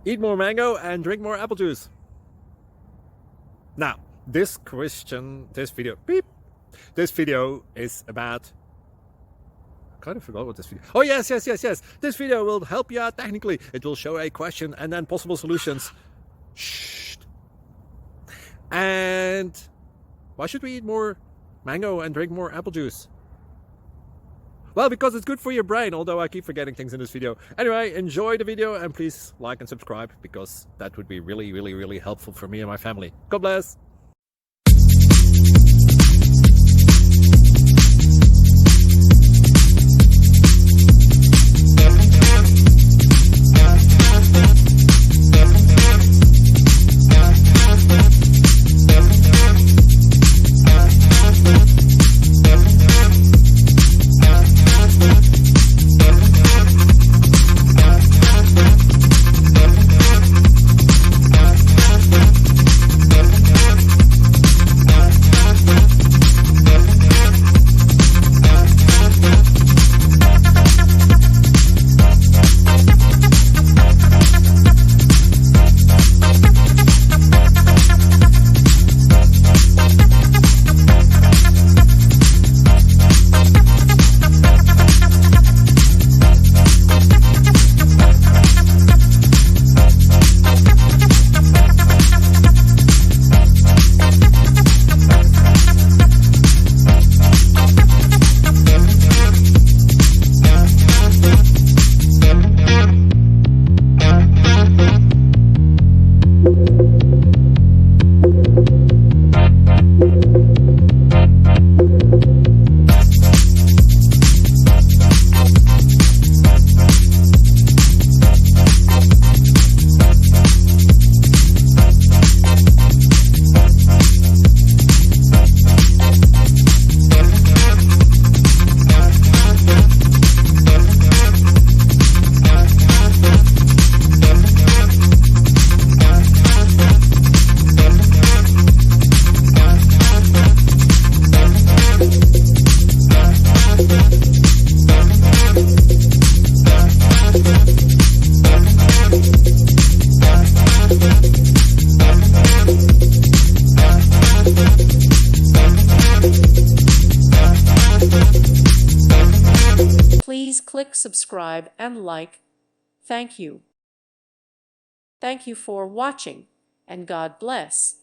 eat more mango and drink more apple juice. Now, this video is about, I kind of forgot what this video. Oh, yes. This video will help you out technically. It will show a question and then possible solutions. Shh. And why should we eat more mango and drink more apple juice? Well, because it's good for your brain, although I keep forgetting things in this video. Anyway, enjoy the video and please like and subscribe, because that would be really helpful for me and my family. God bless. Please click subscribe and like. Thank you. Thank you for watching, and God bless.